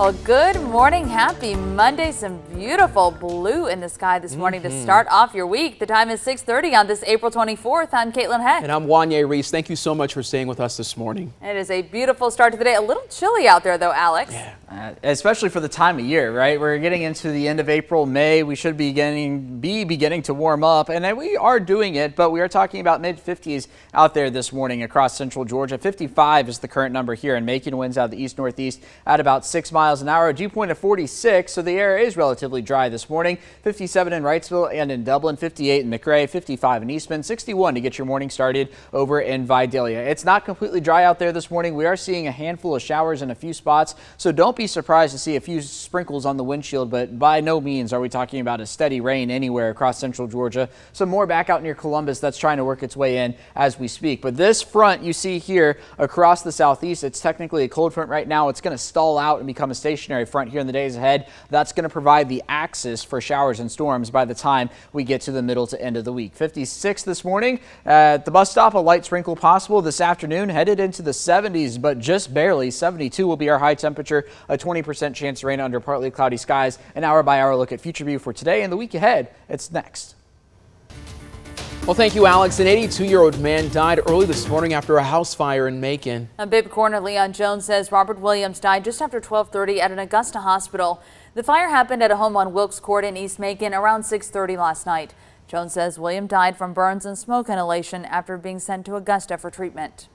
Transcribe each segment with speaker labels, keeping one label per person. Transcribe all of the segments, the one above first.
Speaker 1: Well, good morning. Happy Monday. Some beautiful blue in the sky this morning to start off your week. The time is 6:30 on this April 24th. I'm Caitlin Heck.
Speaker 2: And I'm Wanye Reese. Thank you so much for staying with us this morning.
Speaker 1: It is a beautiful start to the day. A little chilly out there, though, Alex.
Speaker 3: Yeah. Especially for the time of year, right? We're getting into the end of April, May. We should be beginning to warm up, and we are doing it, but we are talking about mid-50s out there this morning across central Georgia. 55 is the current number here, and Macon winds out of the east-northeast at about 6 miles an hour. A dew point of 46, so the air is relatively dry this morning. 57 in Wrightsville and in Dublin, 58 in McRae, 55 in Eastman, 61 to get your morning started over in Vidalia. It's not completely dry out there this morning. We are seeing a handful of showers in a few spots, so don't be surprised to see a few sprinkles on the windshield, but by no means are we talking about a steady rain anywhere across central Georgia. Some more back out near Columbus that's trying to work its way in as we speak. But this front you see here across the southeast, it's technically a cold front right now. It's going to stall out and become a stationary front here in the days ahead. That's going to provide the axis for showers and storms by the time we get to the middle to end of the week. 56 this morning at the bus stop, a light sprinkle possible this afternoon, headed into the 70s, but just barely. 72 will be our high temperature, a 20% chance of rain under partly cloudy skies. An hour by hour look at future view for today and the week ahead. It's next.
Speaker 2: Well, thank you, Alex. An 82-year-old man died early this morning after a house fire in Macon.
Speaker 1: A Bibb coroner Leon Jones says Robert Williams died just after 12:30 at an Augusta hospital. The fire happened at a home on Wilkes Court in East Macon around 6:30 last night. Jones says William died from burns and smoke inhalation after being sent to Augusta for treatment.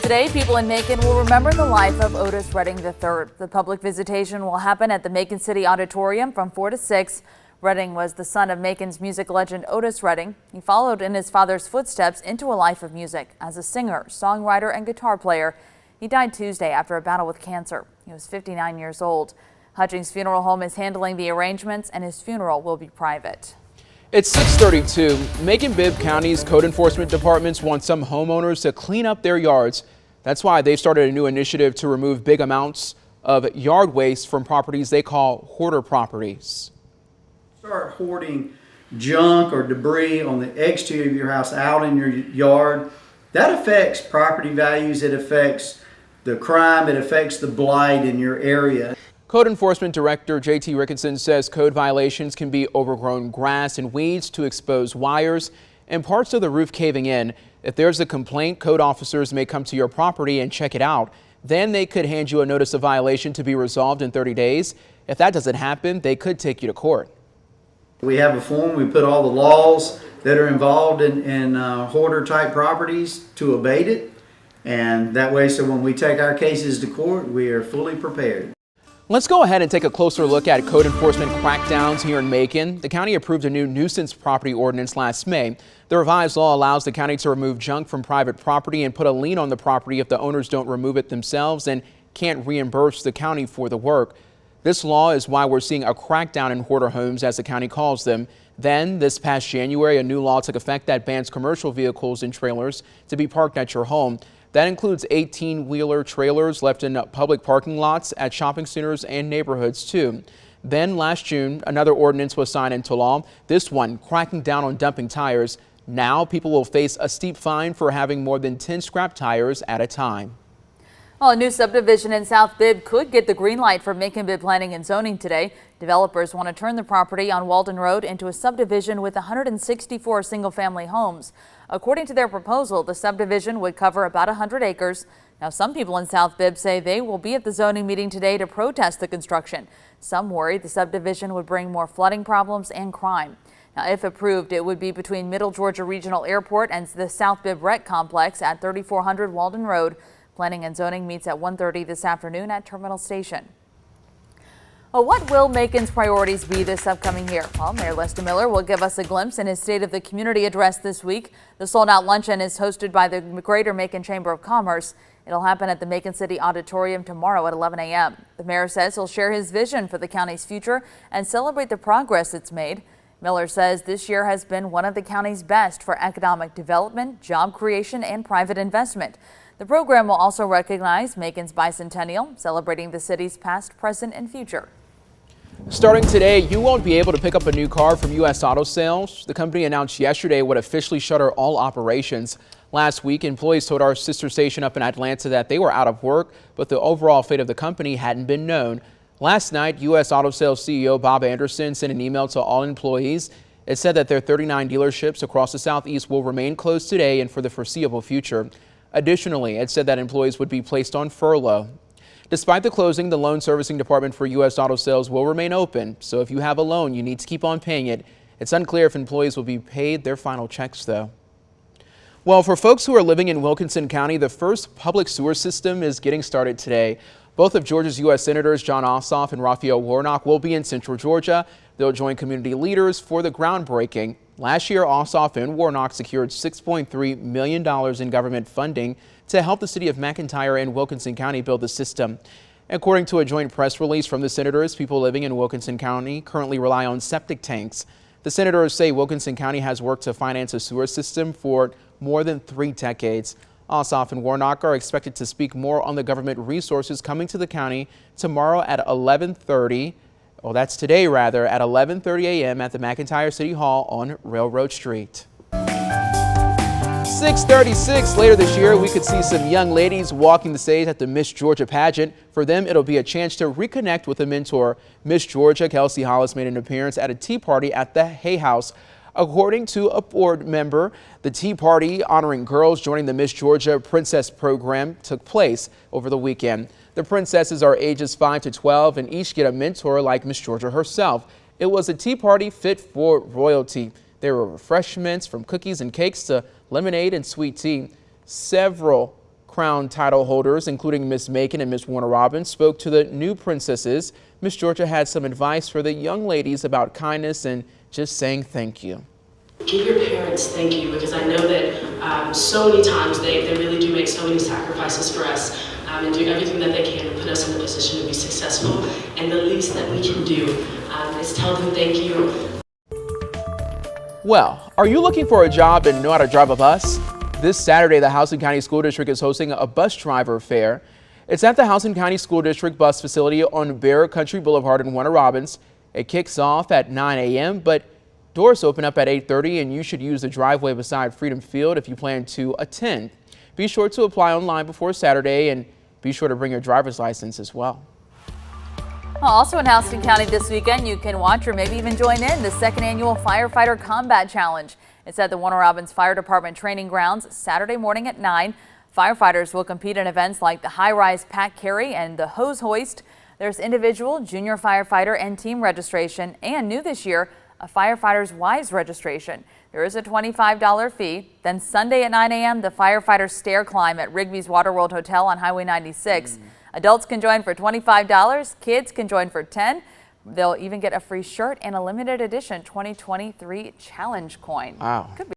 Speaker 1: Today, people in Macon will remember the life of Otis Redding III. The public visitation will happen at the Macon City Auditorium from 4 to 6. Redding was the son of Macon's music legend Otis Redding. He followed in his father's footsteps into a life of music as a singer, songwriter, and guitar player. He died Tuesday after a battle with cancer. He was 59 years old. Hutchings Funeral Home is handling the arrangements, and his funeral will be private.
Speaker 2: It's 6:32. Macon-Bibb County's code enforcement departments want some homeowners to clean up their yards. That's why they've started a new initiative to remove big amounts of yard waste from properties they call hoarder properties.
Speaker 4: Start hoarding junk or debris on the exterior of your house out in your yard. That affects property values, it affects the crime, it affects the blight in your area.
Speaker 2: Code Enforcement Director J.T. Ricketson says code violations can be overgrown grass and weeds to expose wires and parts of the roof caving in. If there's a complaint, code officers may come to your property and check it out. Then they could hand you a notice of violation to be resolved in 30 days. If that doesn't happen, they could take you to court.
Speaker 4: We have a form, we put all the laws that are involved in hoarder type properties to abate it. And that way, so when we take our cases to court, we are fully prepared.
Speaker 2: Let's go ahead and take a closer look at code enforcement crackdowns here in Macon. The county approved a new nuisance property ordinance last May. The revised law allows the county to remove junk from private property and put a lien on the property if the owners don't remove it themselves and can't reimburse the county for the work. This law is why we're seeing a crackdown in hoarder homes, as the county calls them. Then, this past January, a new law took effect that bans commercial vehicles and trailers to be parked at your home. That includes 18-wheeler trailers left in public parking lots at shopping centers and neighborhoods, too. Then, last June, another ordinance was signed into law, this one cracking down on dumping tires. Now, people will face a steep fine for having more than 10 scrap tires at a time.
Speaker 1: Well, a new subdivision in South Bibb could get the green light from Macon-Bibb Planning and Zoning today. Developers want to turn the property on Walden Road into a subdivision with 164 single-family homes. According to their proposal, the subdivision would cover about 100 acres. Now, some people in South Bibb say they will be at the zoning meeting today to protest the construction. Some worry the subdivision would bring more flooding problems and crime. Now, if approved, it would be between Middle Georgia Regional Airport and the South Bibb Rec Complex at 3400 Walden Road. Planning and Zoning meets at 1:30 this afternoon at Terminal Station. Well, what will Macon's priorities be this upcoming year? Well, Mayor Lester Miller will give us a glimpse in his State of the Community address this week. The sold-out luncheon is hosted by the Greater Macon Chamber of Commerce. It'll happen at the Macon City Auditorium tomorrow at 11 a.m. The mayor says he'll share his vision for the county's future and celebrate the progress it's made. Miller says this year has been one of the county's best for economic development, job creation, and private investment. The program will also recognize Macon's bicentennial, celebrating the city's past, present, and future.
Speaker 2: Starting today, you won't be able to pick up a new car from U.S. Auto Sales. The company announced yesterday it would officially shutter all operations. Last week, employees told our sister station up in Atlanta that they were out of work, but the overall fate of the company hadn't been known. Last night, U.S. Auto Sales CEO Bob Anderson sent an email to all employees. It said that their 39 dealerships across the Southeast will remain closed today and for the foreseeable future. Additionally, it said that employees would be placed on furlough. Despite the closing, the loan servicing department for U.S. Auto Sales will remain open. So if you have a loan, you need to keep on paying it. It's unclear if employees will be paid their final checks, though. Well, for folks who are living in Wilkinson County, the first public sewer system is getting started today. Both of Georgia's U.S. Senators John Ossoff and Raphael Warnock will be in Central Georgia. They'll join community leaders for the groundbreaking. Last year, Ossoff and Warnock secured $6.3 million in government funding to help the city of McIntyre and Wilkinson County build the system. According to a joint press release from the senators, people living in Wilkinson County currently rely on septic tanks. The senators say Wilkinson County has worked to finance a sewer system for more than 3 decades. Ossoff and Warnock are expected to speak more on the government resources coming to the county tomorrow at 11:30. Well, that's today rather, at 11:30 a.m. at the McIntyre City Hall on Railroad Street. 6:36 later this year, we could see some young ladies walking the stage at the Miss Georgia pageant. For them, it'll be a chance to reconnect with a mentor. Miss Georgia Kelsey Hollis made an appearance at a tea party at the Hay House. According to a board member, the tea party honoring girls joining the Miss Georgia Princess program took place over the weekend. The princesses are ages 5 to 12 and each get a mentor like Miss Georgia herself. It was a tea party fit for royalty. There were refreshments from cookies and cakes to lemonade and sweet tea. Several crown title holders, including Miss Macon and Miss Warner Robins, spoke to the new princesses. Miss Georgia had some advice for the young ladies about kindness and just saying thank you.
Speaker 5: Give your parents thank you, because I know that so many times they really do make so many sacrifices for us and do everything that they can to put us in a position to be successful. And the least that we can do is tell them thank you.
Speaker 2: Well, are you looking for a job and know how to drive a bus? This Saturday, the Houston County School District is hosting a bus driver fair. It's at the Houston County School District bus facility on Bear Country Boulevard in Warner Robins. It kicks off at 9 a.m., but doors open up at 8:30, and you should use the driveway beside Freedom Field if you plan to attend. Be sure to apply online before Saturday, and be sure to bring your driver's license as well.
Speaker 1: Also in Houston County this weekend, you can watch or maybe even join in the 2nd annual Firefighter Combat Challenge. It's at the Warner Robins Fire Department Training Grounds Saturday morning at 9. Firefighters will compete in events like the high-rise pack carry and the hose hoist. There's individual, junior firefighter, and team registration, and new this year, a firefighter's wives registration. There is a $25 fee. Then Sunday at 9 a.m., the firefighter stair climb at Rigby's Waterworld Hotel on Highway 96. Adults can join for $25. Kids can join for $10. They'll even get a free shirt and a limited edition 2023 challenge coin.
Speaker 2: Wow.
Speaker 1: Could be